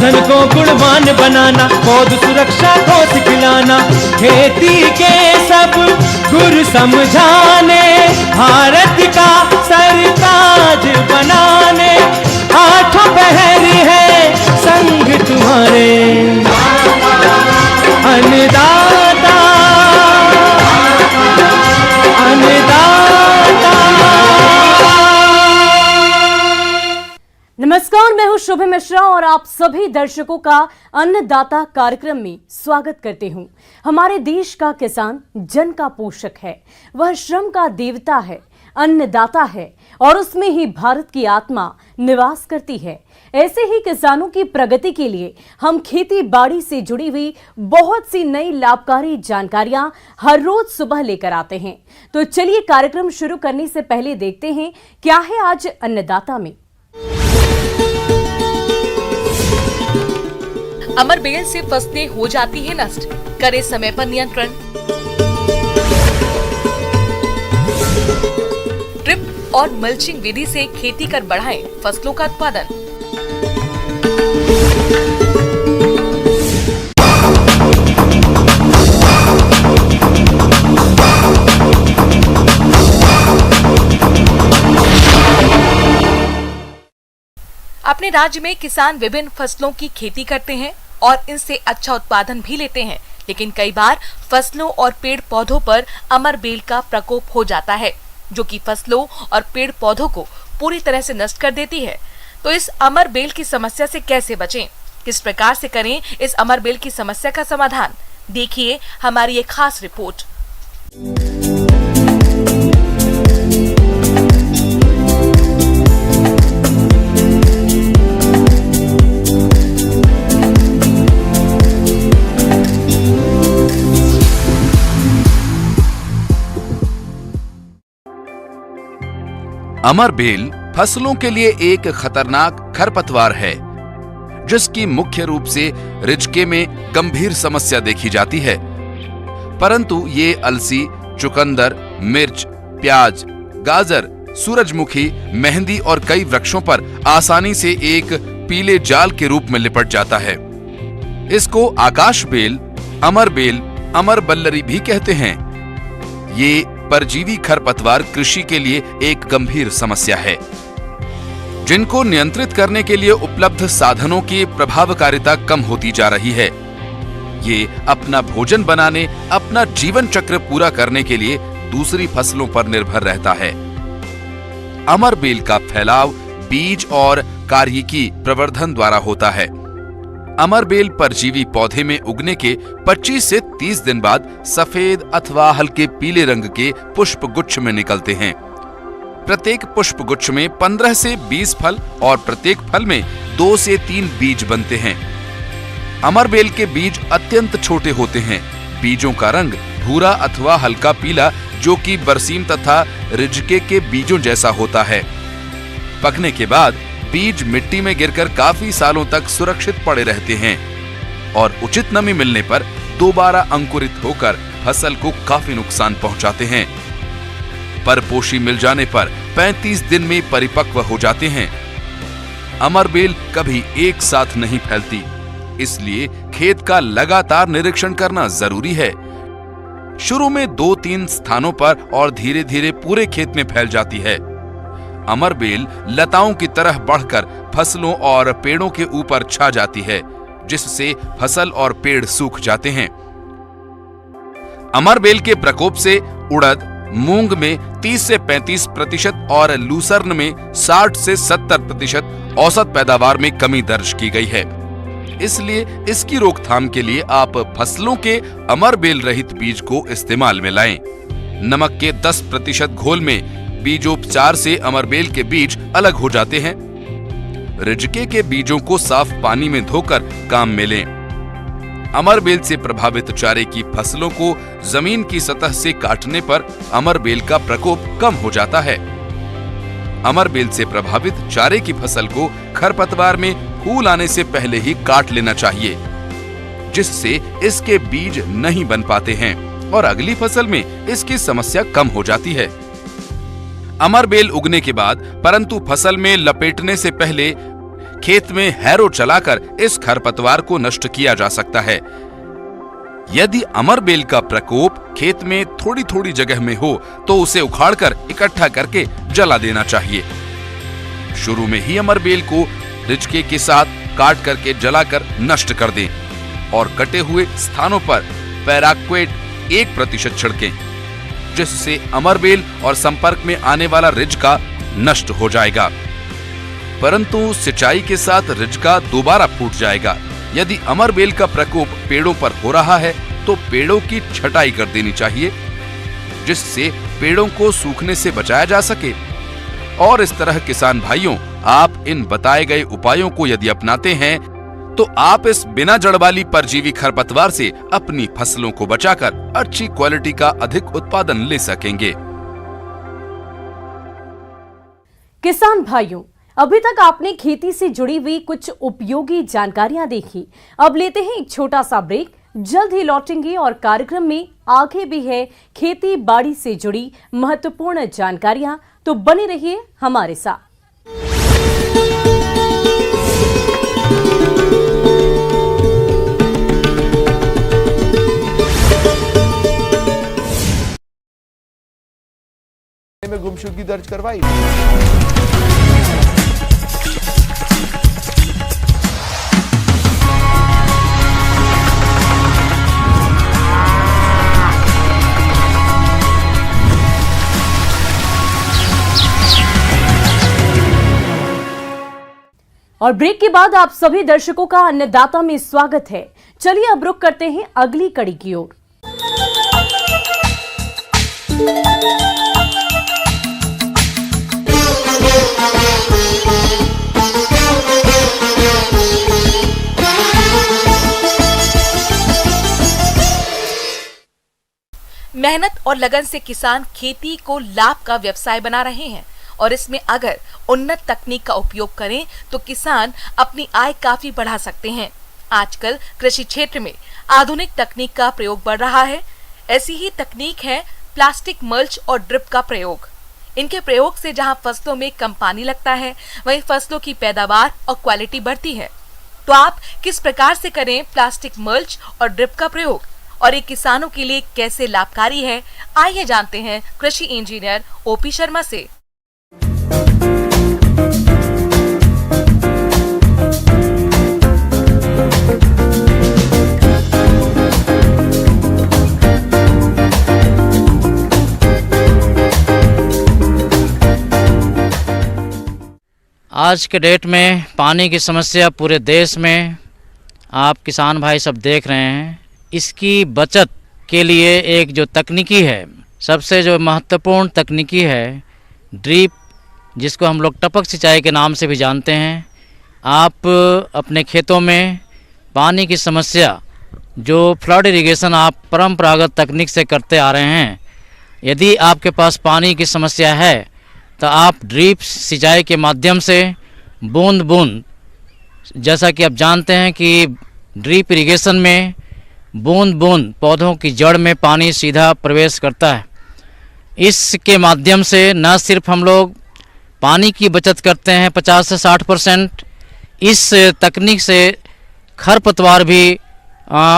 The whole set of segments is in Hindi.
धन को गुणवान बनाना, पौध सुरक्षा को सिखलाना, खेती के सब गुर समझाने, भारत का सरताज बनाने, आठों पहर है संग तुम्हारे, अन्नदाता अन्नदाता। नमस्कार, मैं हूं शुभ मिश्रा और आप सभी दर्शकों का अन्नदाता कार्यक्रम में स्वागत करती हूं। हमारे देश का किसान जन का पोषक है, वह श्रम का देवता है, अन्नदाता है और उसमें ही भारत की आत्मा निवास करती है। ऐसे ही किसानों की प्रगति के लिए हम खेती बाड़ी से जुड़ी हुई बहुत सी नई लाभकारी जानकारियां हर रोज सुबह लेकर आते हैं। तो चलिए कार्यक्रम शुरू करने से पहले देखते हैं क्या है आज अन्नदाता में। अमर बेल से फसलें हो जाती है नष्ट, करे समय पर नियंत्रण। ड्रिप और मल्चिंग विधि से खेती कर बढ़ाएं फसलों का उत्पादन। अपने राज्य में किसान विभिन्न फसलों की खेती करते हैं और इनसे अच्छा उत्पादन भी लेते हैं, लेकिन कई बार फसलों और पेड़ पौधों पर अमर बेल का प्रकोप हो जाता है, जो कि फसलों और पेड़ पौधों को पूरी तरह से नष्ट कर देती है। तो इस अमर बेल की समस्या से कैसे बचें, किस प्रकार से करें इस अमर बेल की समस्या का समाधान, देखिए हमारी एक खास रिपोर्ट। अमर बेल फसलों के लिए एक खतरनाक खरपतवार है, जिसकी मुख्य रूप से रिजके में गंभीर समस्या देखी जाती है। परंतु ये अलसी, चुकंदर, मिर्च, प्याज, गाजर, सूरजमुखी, मेहंदी और कई वृक्षों पर आसानी से एक पीले जाल के रूप में लिपट जाता है। इसको आकाश बेल, अमर बेल, अमर बल्लरी भी कहते हैं। ये परजीवी खरपतवार कृषि के लिए एक गंभीर समस्या है, जिनको नियंत्रित करने के लिए उपलब्ध साधनों की प्रभावकारिता कम होती जा रही है। ये अपना भोजन बनाने, अपना जीवन चक्र पूरा करने के लिए दूसरी फसलों पर निर्भर रहता है। अमर बेल का फैलाव बीज और कार्यिकी प्रवर्धन द्वारा होता है। अमर बेल परजीवी पौधे में उगने के 25 से 30 दिन बाद सफेद अथवा हल्के पीले रंग के पुष्प गुच्छ में निकलते हैं। प्रत्येक पुष्प गुच्छ में 15 से 20 फल और प्रत्येक फल में 2 से 3 बीज बनते हैं। अमर बेल के बीज अत्यंत छोटे होते हैं। बीजों का रंग भूरा अथवा हल्का पीला, जो कि बरसीम तथा रिजके के बीजों जैसा होता है। पकने के बाद बीज मिट्टी में गिरकर काफी सालों तक सुरक्षित पड़े रहते हैं और उचित नमी मिलने पर दोबारा अंकुरित होकर फसल को काफी नुकसान पहुंचाते हैं। परपोषी मिल जाने पर 35 दिन में परिपक्व हो जाते हैं। अमर बेल कभी एक साथ नहीं फैलती, इसलिए खेत का लगातार निरीक्षण करना जरूरी है। शुरू में 2-3 स्थानों पर और धीरे धीरे पूरे खेत में फैल जाती है। अमर बेल लताओं की तरह बढ़कर फसलों और पेड़ों के ऊपर छा जाती है, जिससे फसल और पेड़ सूख जाते हैं। अमर बेल के प्रकोप से उड़द, मूंग में 30 से 35% और लूसर्न में 60 से 70% औसत पैदावार में कमी दर्ज की गई है। इसलिए इसकी रोकथाम के लिए आप फसलों के अमर बेल रहित बीज को इस्तेमाल में लाएं। नमक के 10% घोल में बीजोपचार से अमर बेल के बीज अलग हो जाते हैं। रिजके के बीजों को साफ पानी में धोकर काम में लें। अमर बेल से प्रभावित चारे की फसलों को जमीन की सतह से काटने पर अमर बेल का प्रकोप कम हो जाता है। अमर बेल से प्रभावित चारे की फसल को खरपतवार में फूल आने से पहले ही काट लेना चाहिए, जिससे इसके बीज नहीं बन पाते हैं और अगली फसल में इसकी समस्या कम हो जाती है। अमर बेल उगने के बाद परंतु फसल में लपेटने से पहले खेत में हैरो चलाकर इस खरपतवार को नष्ट किया जा सकता है। यदि अमर बेल का प्रकोप खेत में थोड़ी थोड़ी जगह में हो तो उसे उखाड़कर इकट्ठा करके जला देना चाहिए। शुरू में ही अमर बेल को रिजके के साथ काट करके जलाकर नष्ट कर दें और कटे हुए स्थानों पर पैराक्वेट 1% छिड़कें, जिससे अमर बेल और संपर्क में आने वाला रिजका नष्ट हो जाएगा। परंतु सिंचाई के साथ रिजका दोबारा फूट जाएगा। यदि अमर बेल का प्रकोप पेड़ों पर हो रहा है तो पेड़ों की छटाई कर देनी चाहिए, जिससे पेड़ों को सूखने से बचाया जा सके। और इस तरह किसान भाइयों, आप इन बताए गए उपायों को यदि अपनाते हैं तो आप इस बिना जड़ वाली परजीवी खरपतवार से अपनी फसलों को बचाकर अच्छी क्वालिटी का अधिक उत्पादन ले सकेंगे। किसान भाइयों, अभी तक आपने खेती से जुड़ी हुई कुछ उपयोगी जानकारियां देखी। अब लेते हैं एक छोटा सा ब्रेक, जल्द ही लौटेंगे और कार्यक्रम में आगे भी है खेती बाड़ी से जुड़ी महत्वपूर्ण जानकारियां, तो बने रहिए हमारे साथ। में गुमशुदगी दर्ज करवाई। और ब्रेक के बाद आप सभी दर्शकों का अन्नदाता में स्वागत है। चलिए अब रुक करते हैं अगली कड़ी की ओर। मेहनत और लगन से किसान खेती को लाभ का व्यवसाय बना रहे हैं और इसमें अगर उन्नत तकनीक का उपयोग करें तो किसान अपनी आय काफी बढ़ा सकते हैं। आजकल कृषि क्षेत्र में आधुनिक तकनीक का प्रयोग बढ़ रहा है। ऐसी ही तकनीक है प्लास्टिक मल्च और ड्रिप का प्रयोग। इनके प्रयोग से जहां फसलों में कम पानी लगता है, वहीं फसलों की पैदावार और क्वालिटी बढ़ती है। तो आप किस प्रकार से करें प्लास्टिक मल्च और ड्रिप का प्रयोग और ये किसानों के लिए कैसे लाभकारी है, आइए जानते हैं कृषि इंजीनियर ओपी शर्मा से। आज के डेट में पानी की समस्या पूरे देश में आप किसान भाई सब देख रहे हैं। इसकी बचत के लिए एक जो तकनीकी है, सबसे जो महत्वपूर्ण तकनीकी है ड्रिप, जिसको हम लोग टपक सिंचाई के नाम से भी जानते हैं। आप अपने खेतों में पानी की समस्या जो फ्लड इरिगेशन आप परंपरागत तकनीक से करते आ रहे हैं, यदि आपके पास पानी की समस्या है तो आप ड्रिप सिंचाई के माध्यम से बूंद बूंद, जैसा कि आप जानते हैं कि ड्रिप इरिगेशन में बूंद बूंद पौधों की जड़ में पानी सीधा प्रवेश करता है। इसके माध्यम से न सिर्फ हम लोग पानी की बचत करते हैं 50 से 60%, इस तकनीक से खरपतवार भी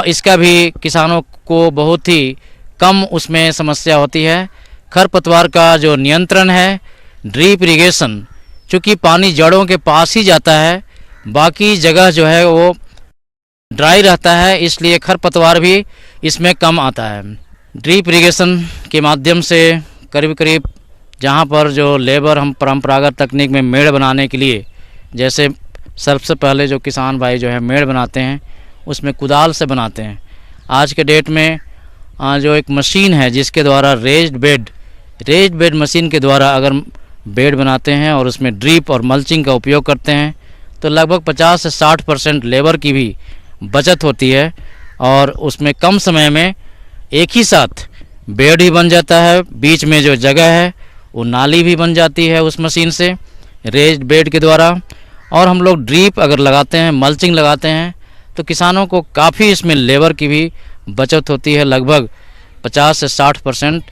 इसका भी किसानों को बहुत ही कम उसमें समस्या होती है। खरपतवार का जो नियंत्रण है ड्रिप इरिगेशन, चूँकि पानी जड़ों के पास ही जाता है, बाकी जगह जो है वो ड्राई रहता है, इसलिए खरपतवार भी इसमें कम आता है। ड्रिप इरिगेशन के माध्यम से करीब करीब जहाँ पर जो लेबर हम परंपरागत तकनीक में मेड़ बनाने के लिए, जैसे सबसे पहले जो किसान भाई जो है मेड़ बनाते हैं उसमें कुदाल से बनाते हैं। आज के डेट में जो एक मशीन है जिसके द्वारा रेज्ड बेड मशीन के द्वारा अगर बेड बनाते हैं और उसमें ड्रिप और मल्चिंग का उपयोग करते हैं तो लगभग 50 से 60% लेबर की भी बचत होती है और उसमें कम समय में एक ही साथ बेड ही बन जाता है। बीच में जो जगह है वो नाली भी बन जाती है उस मशीन से, रेज्ड बेड के द्वारा। और हम लोग ड्रिप अगर लगाते हैं, मल्चिंग लगाते हैं तो किसानों को काफ़ी इसमें लेबर की भी बचत होती है। लगभग 50 से 60%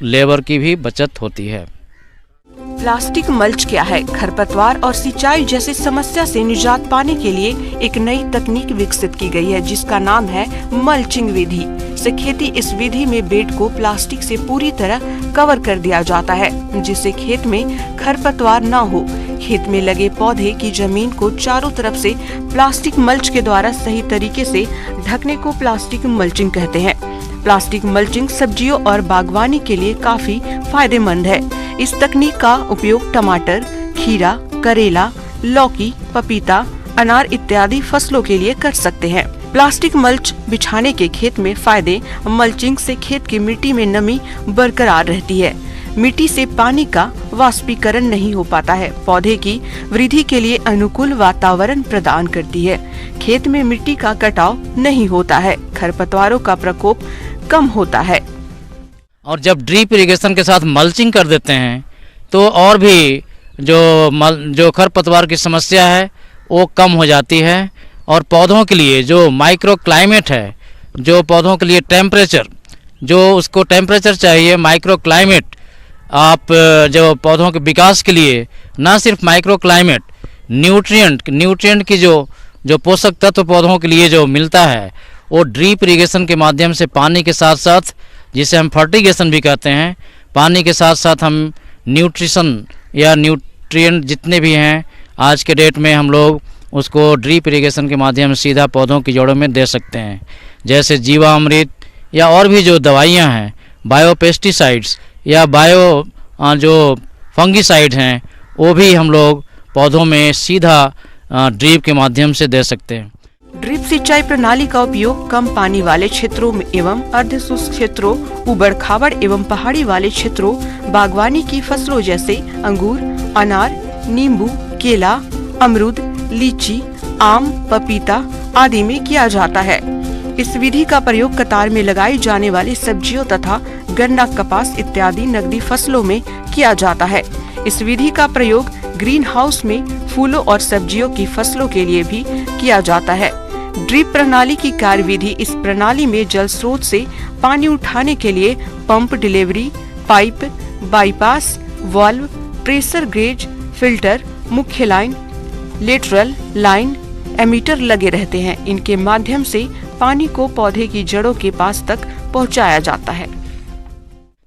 लेबर की भी बचत होती है। प्लास्टिक मल्च क्या है? खरपतवार और सिंचाई जैसी समस्या से निजात पाने के लिए एक नई तकनीक विकसित की गई है, जिसका नाम है मल्चिंग विधि से खेती। इस विधि में बेड को प्लास्टिक से पूरी तरह कवर कर दिया जाता है, जिससे खेत में खरपतवार न हो। खेत में लगे पौधे की जमीन को चारों तरफ से प्लास्टिक मल्च के द्वारा सही तरीके से ढकने को प्लास्टिक मल्चिंग कहते हैं। प्लास्टिक मल्चिंग सब्जियों और बागवानी के लिए काफी फायदेमंद है। इस तकनीक का उपयोग टमाटर, खीरा, करेला, लौकी, पपीता, अनार इत्यादि फसलों के लिए कर सकते हैं। प्लास्टिक मल्च बिछाने के खेत में फायदे। मल्चिंग से खेत की मिट्टी में नमी बरकरार रहती है। मिट्टी से पानी का वाष्पीकरण नहीं हो पाता है। पौधे की वृद्धि के लिए अनुकूल वातावरण प्रदान करती है। खेत में मिट्टी का कटाव नहीं होता है। खरपतवारों का प्रकोप कम होता है। और जब ड्रिप इरिगेशन के साथ मल्चिंग कर देते हैं तो और भी जो खरपतवार की समस्या है वो कम हो जाती है। और पौधों के लिए जो माइक्रो क्लाइमेट है, जो पौधों के लिए टेम्परेचर, जो उसको टेम्परेचर चाहिए, माइक्रो क्लाइमेट, आप जो पौधों के विकास के लिए ना सिर्फ माइक्रो क्लाइमेट, न्यूट्रिएंट की जो पोषक तत्व पौधों के लिए जो मिलता है वो ड्रिप इरिगेशन के माध्यम से पानी के साथ साथ, जिसे हम फर्टिगेशन भी कहते हैं, पानी के साथ साथ हम न्यूट्रिशन या न्यूट्रिएंट जितने भी हैं आज के डेट में हम लोग उसको ड्रिप इरिगेशन के माध्यम से सीधा पौधों की जड़ों में दे सकते हैं। जैसे जीवामृत या और भी जो दवाइयाँ हैं, बायोपेस्टिसाइड्स या जो फंगिसाइड हैं, वो भी हम लोग पौधों में सीधा ड्रिप के माध्यम से दे सकते हैं। ड्रिप सिंचाई प्रणाली का उपयोग कम पानी वाले क्षेत्रों में एवं अर्ध शुष्क क्षेत्रों, उबड़ खाबड़ एवं पहाड़ी वाले क्षेत्रों, बागवानी की फसलों जैसे अंगूर, अनार, नींबू, केला, अमरूद, लीची, आम, पपीता आदि में किया जाता है। इस विधि का प्रयोग कतार में लगाई जाने वाली सब्जियों तथा गन्ना, कपास इत्यादि नकदी फसलों में किया जाता है। इस विधि का प्रयोग ग्रीन हाउस में फूलों और सब्जियों की फसलों के लिए भी किया जाता है। ड्रिप प्रणाली की कार्यविधि। इस प्रणाली में जल स्रोत से पानी उठाने के लिए pump, delivery pipe, bypass valve, pressure gauge, filter, मुख्य लाइन, लेटरल लाइन, एमीटर लगे रहते हैं। इनके माध्यम से पानी को पौधे की जड़ों के पास तक पहुंचाया जाता है।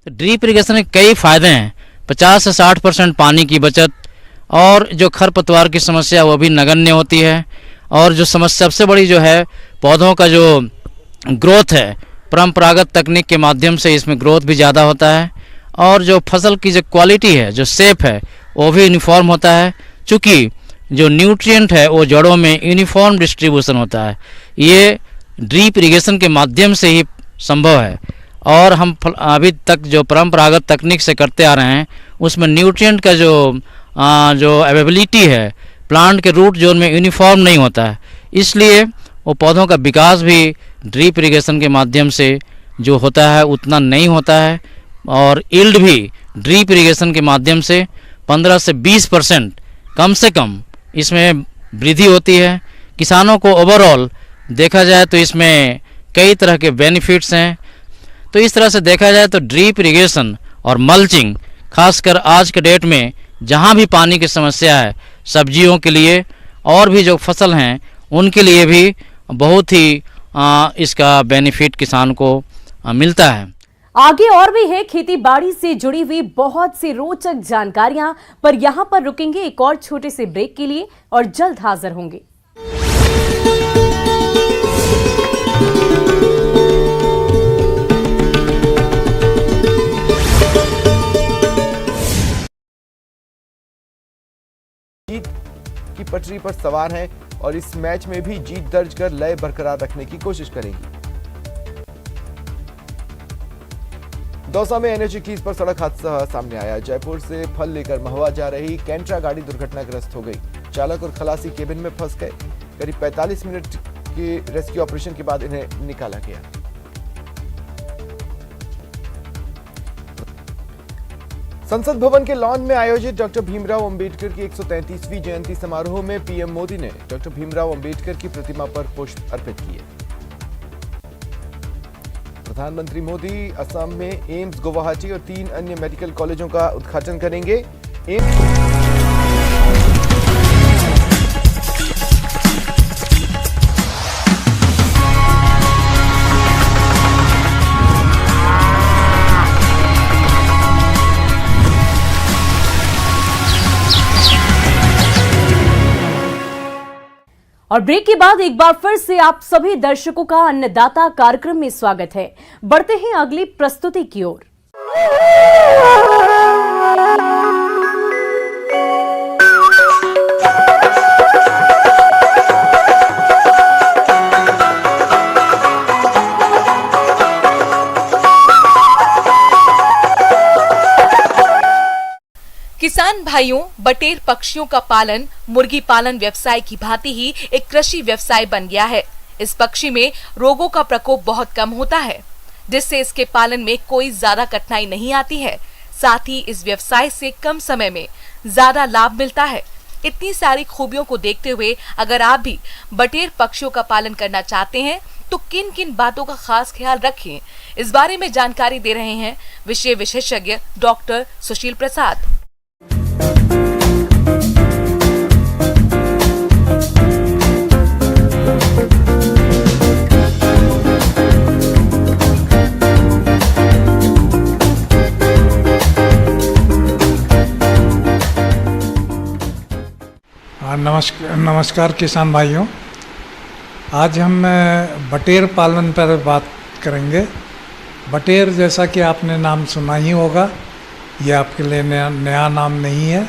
ड्रिप इरिगेशन के कई फायदे हैं। 50 से 60% पानी की बचत, और जो खरपतवार की समस्या वो भी नगण्य होती है। और जो समस्या सबसे बड़ी जो है, पौधों का जो ग्रोथ है, परंपरागत तकनीक के माध्यम से इसमें ग्रोथ भी ज़्यादा होता है। और जो फसल की जो क्वालिटी है, जो शेप है, वो भी यूनिफॉर्म होता है। चूँकि जो न्यूट्रिएंट है वो जड़ों में यूनिफॉर्म डिस्ट्रीब्यूशन होता है। ये ड्रिप इरिगेशन के माध्यम से ही संभव है। और हम अभी तक जो परंपरागत तकनीक से करते आ रहे हैं उसमें न्यूट्रिएंट का जो अवेलेबिलिटी है प्लांट के रूट जोन में यूनिफॉर्म नहीं होता है। इसलिए वो पौधों का विकास भी ड्रिप इरिगेशन के माध्यम से जो होता है उतना नहीं होता है। और यील्ड भी ड्रिप इरिगेशन के माध्यम से 15 से 20% कम से कम इसमें वृद्धि होती है। किसानों को ओवरऑल देखा जाए तो इसमें कई तरह के बेनिफिट्स हैं। तो इस तरह से देखा जाए तो ड्रिप इरिगेशन और मल्चिंग, खासकर आज के डेट में जहाँ भी पानी की समस्या है, सब्जियों के लिए और भी जो फसल हैं उनके लिए भी बहुत ही इसका बेनिफिट किसान को मिलता है। आगे और भी है खेती बाड़ी से जुड़ी हुई बहुत सी रोचक जानकारियां, पर यहां पर रुकेंगे एक और छोटे से ब्रेक के लिए और जल्द हाजिर होंगे। जीत की पटरी पर सवार हैं और इस मैच में भी जीत दर्ज कर लय बरकरार रखने की कोशिश करेंगी। दौसा में NH21 पर सड़क हादसा सामने आया। जयपुर से फल लेकर महुआ जा रही कैंट्रा गाड़ी दुर्घटनाग्रस्त हो गई। चालक और खलासी केबिन में फंस गए। करीब 45 मिनट के रेस्क्यू ऑपरेशन के बाद इन्हें निकाला गया। संसद भवन के लॉन में आयोजित डॉक्टर भीमराव अंबेडकर की 133वीं जयंती समारोह में पीएम मोदी ने डॉक्टर भीमराव अंबेडकर की प्रतिमा पर पुष्प अर्पित किए। प्रधानमंत्री मोदी असम में एम्स गुवाहाटी और 3 अन्य मेडिकल कॉलेजों का उद्घाटन करेंगे। और ब्रेक के बाद एक बार फिर से आप सभी दर्शकों का अन्नदाता कार्यक्रम में स्वागत है। बढ़ते हैं अगली प्रस्तुति की ओर। किसान भाइयों, बटेर पक्षियों का पालन मुर्गी पालन व्यवसाय की भांति ही एक कृषि व्यवसाय बन गया है। इस पक्षी में रोगों का प्रकोप बहुत कम होता है, जिससे इसके पालन में कोई ज्यादा कठिनाई नहीं आती है। साथ ही इस व्यवसाय से कम समय में ज्यादा लाभ मिलता है। इतनी सारी खूबियों को देखते हुए अगर आप भी बटेर पक्षियों का पालन करना चाहते हैं तो किन किन बातों का खास ख्याल रखें, इस बारे में जानकारी दे रहे हैं विषय विशेषज्ञ डॉक्टर सुशील प्रसाद। नमस्कार किसान भाइयों, आज हम बटेर पालन पर बात करेंगे। बटेर जैसा कि आपने नाम सुना ही होगा, ये आपके लिए नया नाम नहीं है।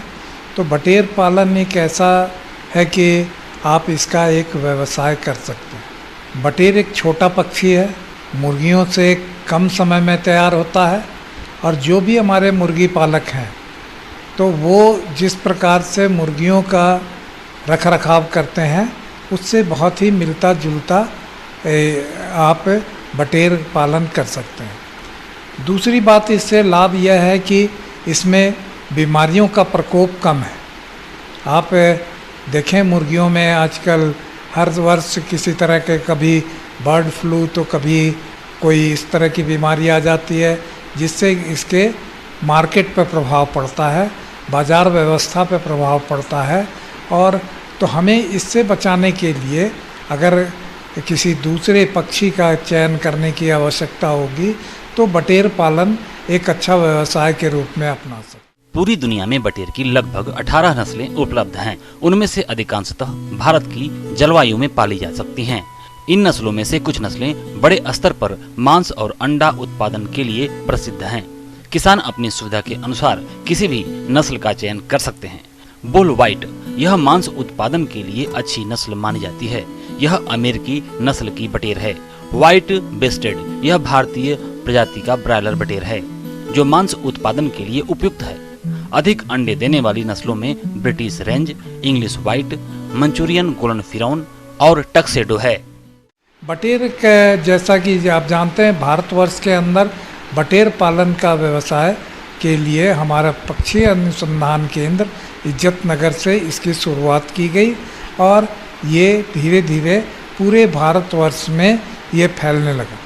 तो बटेर पालन एक ऐसा है कि आप इसका एक व्यवसाय कर सकते हैं। बटेर एक छोटा पक्षी है, मुर्गियों से कम समय में तैयार होता है और जो भी हमारे मुर्गी पालक हैं तो वो जिस प्रकार से मुर्गियों का रख रखाव करते हैं उससे बहुत ही मिलता जुलता आप बटेर पालन कर सकते हैं। दूसरी बात, इससे लाभ यह है कि इसमें बीमारियों का प्रकोप कम है। आप देखें मुर्गियों में आजकल हर वर्ष किसी तरह के, कभी बर्ड फ्लू तो कभी कोई इस तरह की बीमारी आ जाती है, जिससे इसके मार्केट पर प्रभाव पड़ता है, बाज़ार व्यवस्था पर प्रभाव पड़ता है। और तो हमें इससे बचाने के लिए अगर किसी दूसरे पक्षी का चयन करने की आवश्यकता होगी तो बटेर पालन एक अच्छा व्यवसाय के रूप में अपना सकते। पूरी दुनिया में बटेर की लगभग 18 नस्लें उपलब्ध हैं। उनमें से अधिकांशतः भारत की जलवायु में पाली जा सकती हैं। इन नस्लों में से कुछ नस्लें बड़े स्तर पर मांस और अंडा उत्पादन के लिए प्रसिद्ध हैं। किसान अपनी सुविधा के अनुसार किसी भी नस्ल का चयन कर सकते हैं। बुल व्हाइट, यह मांस उत्पादन के लिए अच्छी नस्ल मानी जाती है। यह अमेरिकी नस्ल की बटेर है। व्हाइट बेस्टेड, यह भारतीय प्रजाति का ब्रायलर बटेर है जो मांस उत्पादन के लिए उपयुक्त है। अधिक अंडे देने वाली नस्लों में British range, English white, Manchurian golden फिरौन और टक्सेडो है। बटेर जैसा कि आप जानते हैं, भारतवर्ष के अंदर बटेर पालन का व्यवसाय के लिए हमारा पक्षी अनुसंधान केंद्र इज्जत नगर से इसकी शुरुआत की गई और ये धीरे धीरे पूरे भारतवर्ष में ये फैलने लगा।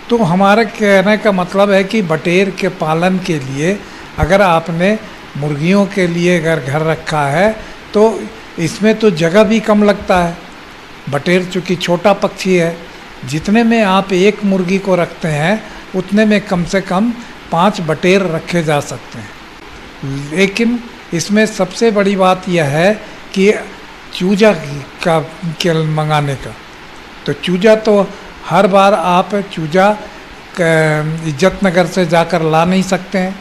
तो हमारा कहने का मतलब है कि बटेर के पालन के लिए अगर आपने मुर्गियों के लिए अगर घर रखा है तो इसमें तो जगह भी कम लगता है। बटेर चूँकि छोटा पक्षी है, जितने में आप एक मुर्गी को रखते हैं उतने में कम से कम 5 बटेर रखे जा सकते हैं। लेकिन इसमें सबसे बड़ी बात यह है कि चूजा का केल मंगाने का, तो चूजा तो हर बार आप चूजा इज्जत नगर से जाकर ला नहीं सकते हैं।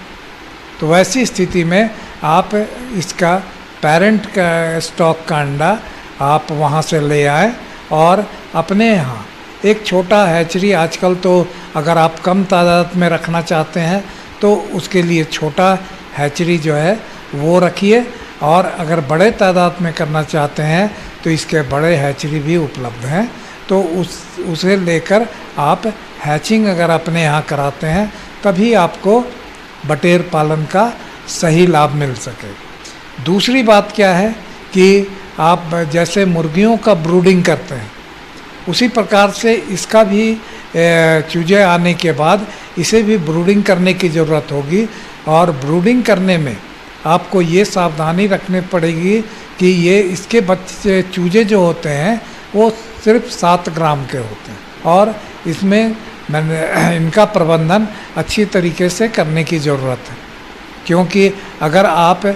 तो वैसी स्थिति में आप इसका पेरेंट का स्टॉक का अंडा आप वहाँ से ले आए और अपने यहाँ एक छोटा हैचरी, आजकल तो अगर आप कम तादाद में रखना चाहते हैं तो उसके लिए छोटा हैचरी जो है वो रखिए, और अगर बड़े तादाद में करना चाहते हैं तो इसके बड़े हैचरी भी उपलब्ध हैं। तो उसे लेकर आप हैचिंग अगर अपने यहाँ कराते हैं तभी आपको बटेर पालन का सही लाभ मिल सके। दूसरी बात क्या है कि आप जैसे मुर्गियों का ब्रूडिंग करते हैं उसी प्रकार से इसका भी चूजे आने के बाद इसे भी ब्रूडिंग करने की ज़रूरत होगी। और ब्रूडिंग करने में आपको ये सावधानी रखनी पड़ेगी कि ये इसके बच्चे चूजे जो होते हैं वो सिर्फ 7 ग्राम के होते हैं और इसमें इनका प्रबंधन अच्छी तरीके से करने की ज़रूरत है, क्योंकि अगर आप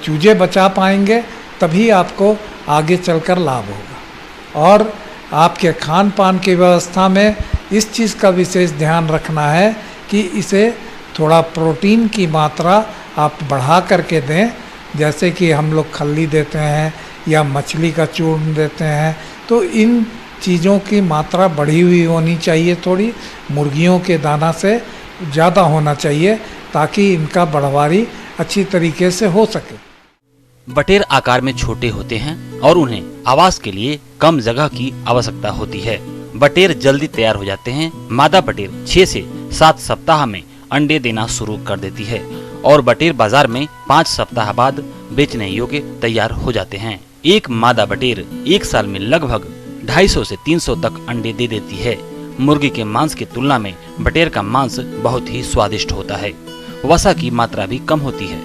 चूजे बचा पाएंगे तभी आपको आगे चलकर लाभ होगा। और आपके खान पान की व्यवस्था में इस चीज़ का विशेष ध्यान रखना है कि इसे थोड़ा प्रोटीन की मात्रा आप बढ़ा करके दें, जैसे कि हम लोग खल्ली देते हैं या मछली का चूर्ण देते हैं, तो इन चीज़ों की मात्रा बढ़ी हुई होनी चाहिए, थोड़ी मुर्गियों के दाना से ज़्यादा होना चाहिए ताकि इनका बढ़वारी अच्छी तरीके से हो सके। बटेर आकार में छोटे होते हैं और उन्हें आवास के लिए कम जगह की आवश्यकता होती है। बटेर जल्दी तैयार हो जाते हैं। मादा बटेर 6 से 7 सप्ताह में अंडे देना शुरू कर देती है और बटेर बाजार में 5 सप्ताह बाद बेचने योग्य तैयार हो जाते हैं। एक मादा बटेर 1 साल में लगभग 250 से 300 तक अंडे दे देती है। मुर्गी के मांस की तुलना में बटेर का मांस बहुत ही स्वादिष्ट होता है। वसा की मात्रा भी कम होती है,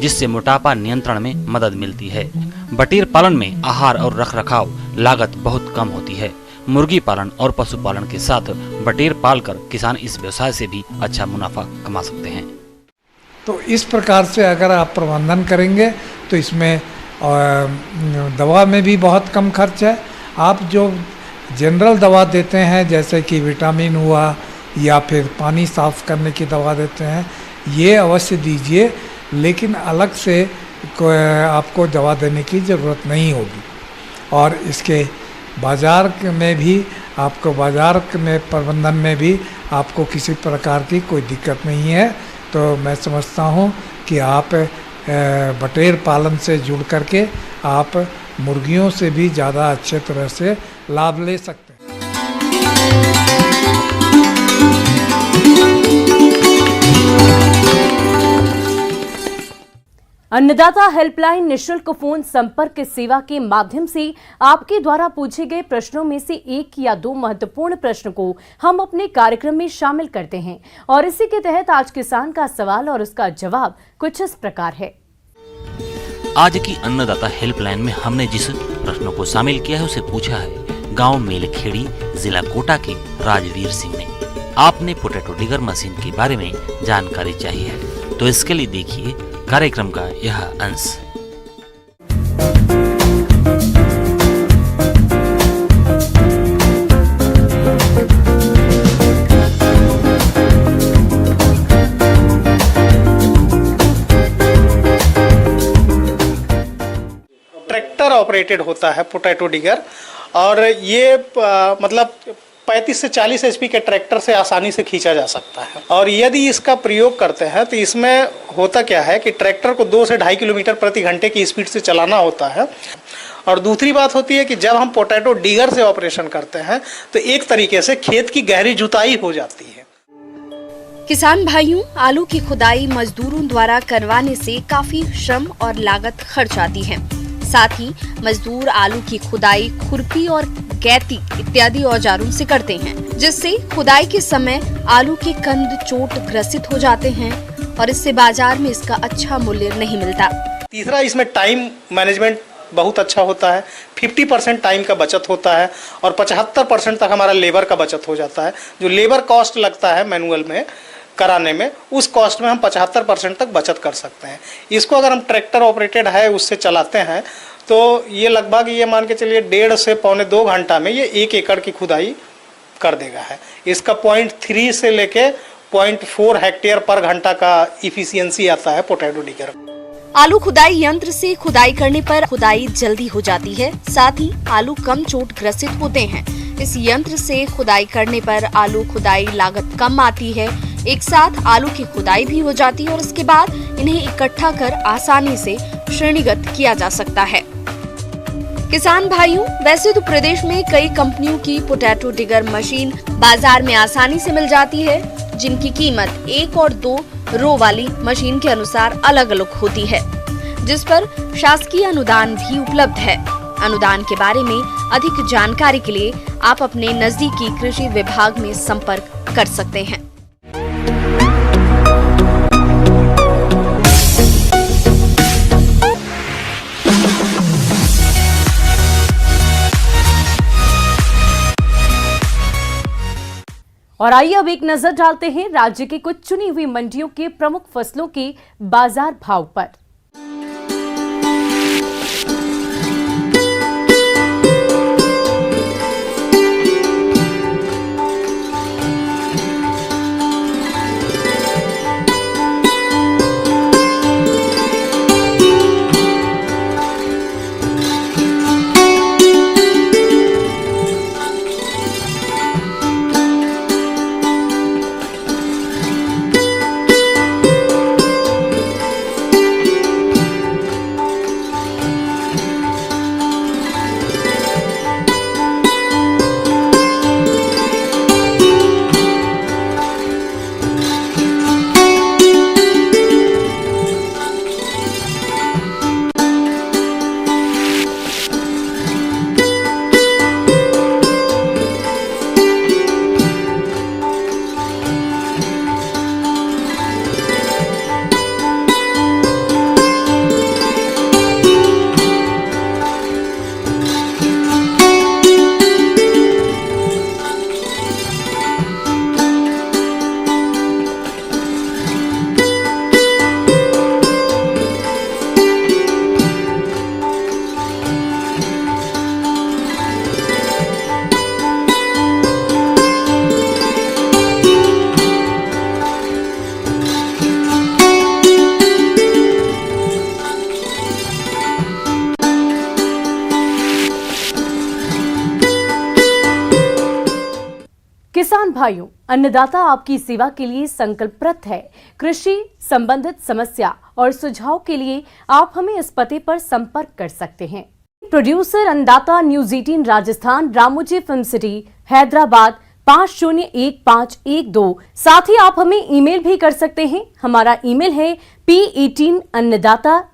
जिससे मोटापा नियंत्रण में मदद मिलती है। बटेर पालन में आहार और रखरखाव लागत बहुत कम होती है। मुर्गी पालन और पशुपालन के साथ बटेर पालकर किसान इस व्यवसाय से भी अच्छा मुनाफा कमा सकते हैं। तो इस प्रकार से अगर आप प्रबंधन करेंगे तो इसमें दवा में भी बहुत कम खर्च है। आप जो जनरल दवा देते हैं जैसे कि विटामिन हुआ या फिर पानी साफ करने की दवा देते हैं, ये अवश्य दीजिए, लेकिन अलग से आपको दवा देने की ज़रूरत नहीं होगी। और इसके बाज़ार में भी आपको बाज़ार में प्रबंधन में भी आपको किसी प्रकार की कोई दिक्कत नहीं है। तो मैं समझता हूँ कि आप बटेर पालन से जुड़ करके आप मुर्गियों से भी ज़्यादा अच्छे तरह से लाभ ले सकते हैं। अन्नदाता हेल्पलाइन निशुल्क फोन संपर्क सेवा के माध्यम से आपके द्वारा पूछे गए प्रश्नों में से 1 या 2 महत्वपूर्ण प्रश्न को हम अपने कार्यक्रम में शामिल करते हैं और इसी के तहत आज किसान का सवाल और उसका जवाब कुछ इस प्रकार है। आज की अन्नदाता हेल्पलाइन में हमने जिस प्रश्नों को शामिल किया है उसे पूछा है गांव मेलखेड़ी जिला कोटा के राजवीर सिंह ने। आपने पोटैटो डिगर मशीन के बारे में जानकारी चाहिए है, तो इसके लिए देखिए कार्यक्रम का यह अंश। ट्रैक्टर ऑपरेटेड होता है पोटैटो डिगर और ये मतलब 35 से 40 HP के ट्रैक्टर से आसानी से खींचा जा सकता है। और यदि इसका प्रयोग करते हैं तो इसमें होता क्या है कि ट्रैक्टर को 2 से 2.5 किलोमीटर प्रति घंटे की स्पीड से चलाना होता है। और दूसरी बात होती है कि जब हम पोटैटो डिगर से ऑपरेशन करते हैं तो एक तरीके से खेत की गहरी जुताई हो जाती है। किसान भाइयों, आलू की खुदाई मजदूरों द्वारा करवाने से काफी श्रम और लागत खर्च आती है। साथ ही मजदूर आलू की खुदाई खुरपी और गैती इत्यादि औजारों से करते हैं, जिससे खुदाई के समय आलू के कंद चोट ग्रसित हो जाते हैं और इससे बाजार में इसका अच्छा मूल्य नहीं मिलता। तीसरा, इसमें टाइम मैनेजमेंट बहुत अच्छा होता है। 50% टाइम का बचत होता है और 75% तक हमारा लेबर का बचत हो जाता है। जो लेबर कॉस्ट लगता है मैनुअल में कराने में, उस कॉस्ट में हम 75% तक बचत कर सकते हैं। इसको अगर हम ट्रैक्टर ऑपरेटेड है उससे चलाते हैं तो ये लगभग ये मान के चलिए 1.5 से 1.25 घंटा में ये 1 एकड़ की खुदाई कर देगा है। इसका 0.3 से लेके 0.4 हेक्टेयर पर घंटा का इफिशियंसी आता है पोटैटो डिगर। आलू खुदाई यंत्र से खुदाई करने पर खुदाई जल्दी हो जाती है, साथ ही आलू कम चोट ग्रसित होते हैं। इस यंत्र से खुदाई करने पर आलू खुदाई लागत कम आती है। एक साथ आलू की खुदाई भी हो जाती है और उसके बाद इन्हें इकट्ठा कर आसानी से श्रेणीगत किया जा सकता है। किसान भाइयों, वैसे तो प्रदेश में कई कंपनियों की पोटैटो डिगर मशीन बाजार में आसानी से मिल जाती है, जिनकी कीमत 1 और 2 रो वाली मशीन के अनुसार अलग अलग होती है, जिस पर शासकीय अनुदान भी उपलब्ध है। अनुदान के बारे में अधिक जानकारी के लिए आप अपने नजदीकी कृषि विभाग में संपर्क कर सकते हैं। और आइए अब एक नजर डालते हैं राज्य की कुछ चुनी हुई मंडियों के प्रमुख फसलों के बाजार भाव पर। किसान भाइयों, अन्नदाता आपकी सेवा के लिए संकल्परत है। कृषि संबंधित समस्या और सुझाव के लिए आप हमें इस पते पर संपर्क कर सकते हैं। प्रोड्यूसर अन्नदाता news 18 Rajasthan, Ramoji film city, Hyderabad 501512। साथ ही आप हमें ईमेल भी कर सकते हैं। हमारा ईमेल है p18annadaata